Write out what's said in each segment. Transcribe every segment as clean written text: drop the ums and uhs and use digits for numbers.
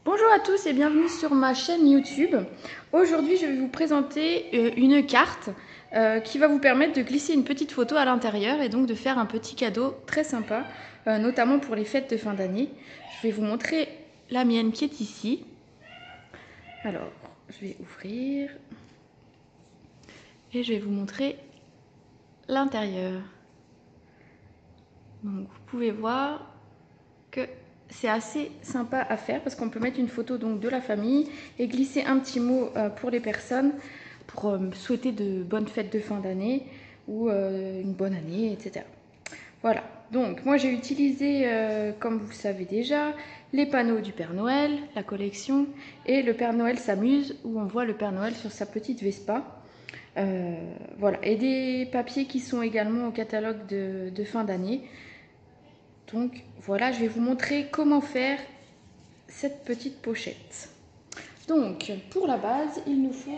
Bonjour à tous et bienvenue sur ma chaîne YouTube. Aujourd'hui, je vais vous présenter une carte qui va vous permettre de glisser une petite photo à l'intérieur et donc de faire un petit cadeau très sympa, notamment pour les fêtes de fin d'année. Je vais vous montrer la mienne qui est ici. Alors, je vais ouvrir et je vais vous montrer l'intérieur. Donc, vous pouvez voir que c'est assez sympa à faire parce qu'on peut mettre une photo donc de la famille et glisser un petit mot pour les personnes pour souhaiter de bonnes fêtes de fin d'année ou une bonne année, etc. Voilà, donc moi j'ai utilisé, comme vous le savez déjà, les panneaux du Père Noël, la collection, et le Père Noël s'amuse, où on voit le Père Noël sur sa petite Vespa. Voilà, et des papiers qui sont également au catalogue de fin d'année. Donc voilà, je vais vous montrer comment faire cette petite pochette. Donc pour la base, il nous faut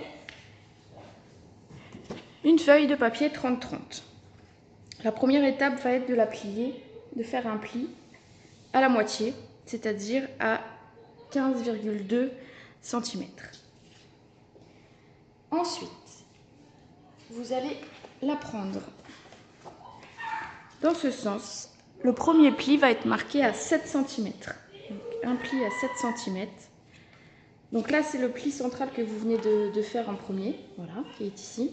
une feuille de papier 30-30. La première étape va être de la plier, de faire un pli à la moitié, c'est-à-dire à 15,2 cm. Ensuite, vous allez la prendre dans ce sens. Le premier pli va être marqué à 7 cm. Donc, un pli à 7 cm. Donc là, c'est le pli central que vous venez de faire en premier, voilà, qui est ici.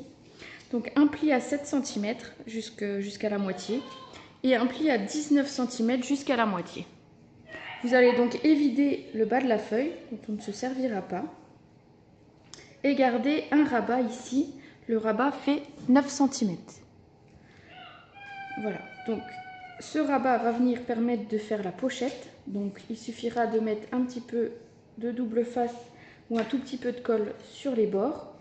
Donc un pli à 7 cm jusqu'à la moitié et un pli à 19 cm jusqu'à la moitié. Vous allez donc évider le bas de la feuille, dont on ne se servira pas, et garder un rabat ici. Le rabat fait 9 cm. Voilà, donc ce rabat va venir permettre de faire la pochette. Donc il suffira de mettre un petit peu de double face ou un tout petit peu de colle sur les bords.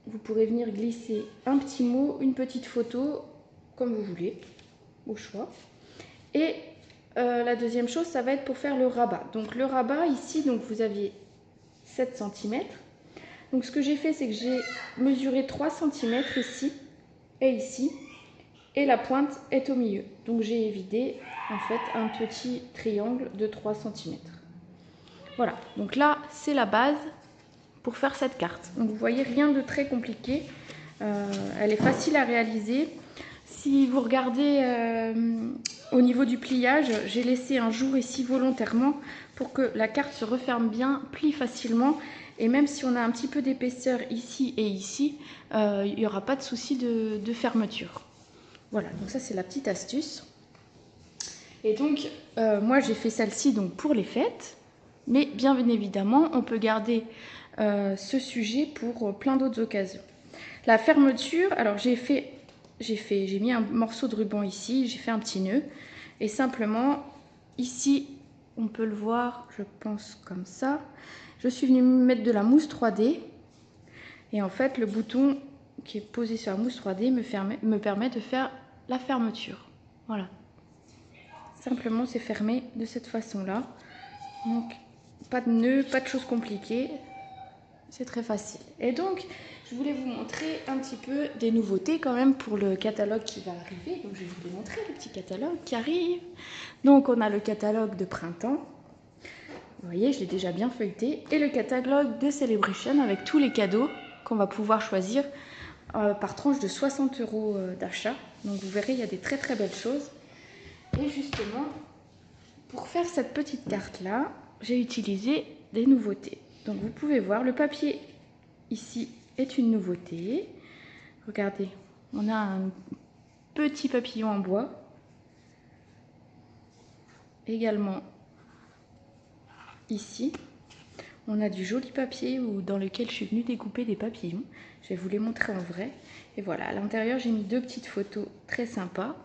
Vous pourrez venir glisser un petit mot, une petite photo, comme vous voulez, au choix. Et la deuxième chose, ça va être pour faire le rabat. Donc le rabat, ici, donc vous aviez 7 cm. Donc ce que j'ai fait, c'est que j'ai mesuré 3 cm ici et ici. Et la pointe est au milieu. Donc j'ai évidé en fait un petit triangle de 3 cm. Voilà, donc là c'est la base pour faire cette carte. Donc vous voyez, rien de très compliqué. Elle est facile à réaliser. Si vous regardez au niveau du pliage, j'ai laissé un jour ici volontairement pour que la carte se referme bien, plie facilement. Et même si on a un petit peu d'épaisseur ici et ici, il n'y aura pas de souci de fermeture. Voilà, donc ça c'est la petite astuce. Et donc moi j'ai fait celle-ci donc pour les fêtes, mais bien évidemment on peut garder ce sujet pour plein d'autres occasions. La fermeture, alors j'ai mis un morceau de ruban ici, j'ai fait un petit nœud et simplement ici on peut le voir, je pense comme ça. Je suis venue mettre de la mousse 3D et en fait le bouton qui est posé sur la mousse 3D me permet de faire la fermeture. Voilà. Simplement c'est fermé de cette façon là. Donc pas de nœud, pas de choses compliquées. C'est très facile. Et donc je voulais vous montrer un petit peu des nouveautés quand même pour le catalogue qui va arriver. Donc je vais vous démontrer le petit catalogue qui arrive. Donc on a le catalogue de printemps. Vous voyez, je l'ai déjà bien feuilleté. Et le catalogue de Celebration avec tous les cadeaux qu'on va pouvoir choisir par tranche de 60 € d'achat. Donc vous verrez, il y a des très très belles choses. Et justement, pour faire cette petite carte-là, j'ai utilisé des nouveautés. Donc vous pouvez voir, le papier ici est une nouveauté. Regardez, on a un petit papillon en bois. Également ici, on a du joli papier dans lequel je suis venue découper des papillons. Je vais vous les montrer en vrai. Et voilà, à l'intérieur, j'ai mis deux petites photos très sympas.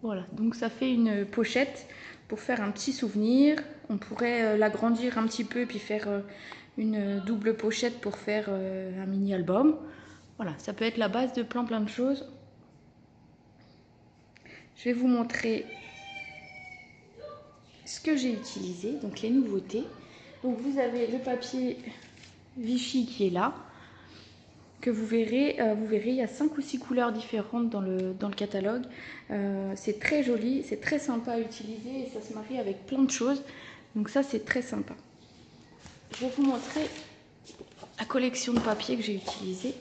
Voilà, donc ça fait une pochette pour faire un petit souvenir. On pourrait l'agrandir un petit peu et puis faire une double pochette pour faire un mini album. Voilà, ça peut être la base de plein de choses. Je vais vous montrer ce que j'ai utilisé, donc les nouveautés. Donc vous avez le papier Vichy qui est là, que vous verrez, il y a 5 ou 6 couleurs différentes dans le catalogue. C'est très joli, c'est très sympa à utiliser et ça se marie avec plein de choses. Donc ça, c'est très sympa. Je vais vous montrer la collection de papier que j'ai utilisée.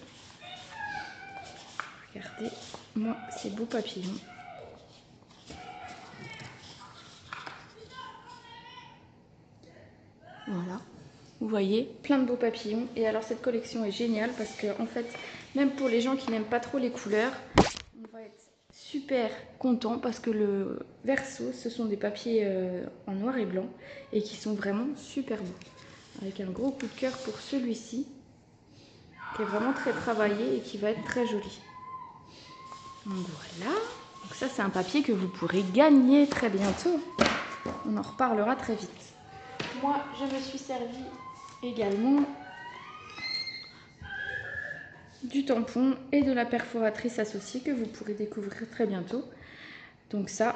Regardez, moi, ces beaux papillons. Voilà, vous voyez, plein de beaux papillons. Et alors cette collection est géniale parce que en fait, même pour les gens qui n'aiment pas trop les couleurs, on va être super content parce que le verso, ce sont des papiers en noir et blanc et qui sont vraiment super beaux. Avec un gros coup de cœur pour celui-ci, qui est vraiment très travaillé et qui va être très joli. Donc voilà, donc ça c'est un papier que vous pourrez gagner très bientôt. On en reparlera très vite. Moi, je me suis servi également du tampon et de la perforatrice associée que vous pourrez découvrir très bientôt. Donc ça,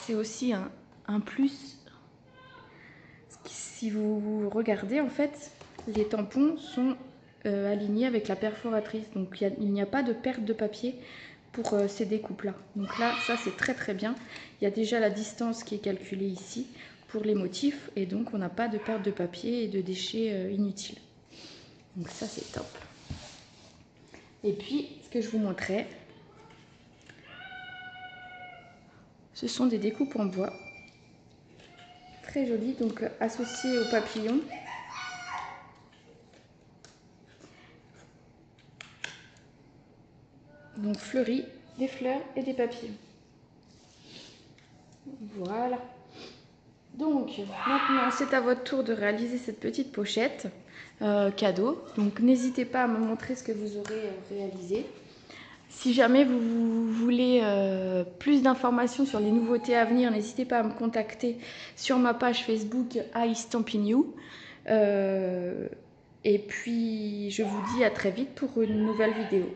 c'est aussi un plus. Si vous regardez, en fait, les tampons sont alignés avec la perforatrice. Donc il n'y a pas de perte de papier pour ces découpes-là. Donc là, ça c'est très très bien. Il y a déjà la distance qui est calculée ici pour les motifs et donc on n'a pas de perte de papier et de déchets inutiles. Donc ça c'est top. Et puis ce que je vous montrais, ce sont des découpes en bois. Très jolies, donc associées aux papillons. Donc fleuris, des fleurs et des papillons. Voilà. Donc maintenant c'est à votre tour de réaliser cette petite pochette cadeau. Donc n'hésitez pas à me montrer ce que vous aurez réalisé. Si jamais vous voulez plus d'informations sur les nouveautés à venir, n'hésitez pas à me contacter sur ma page Facebook I Stampin' You. Et puis je vous dis à très vite pour une nouvelle vidéo.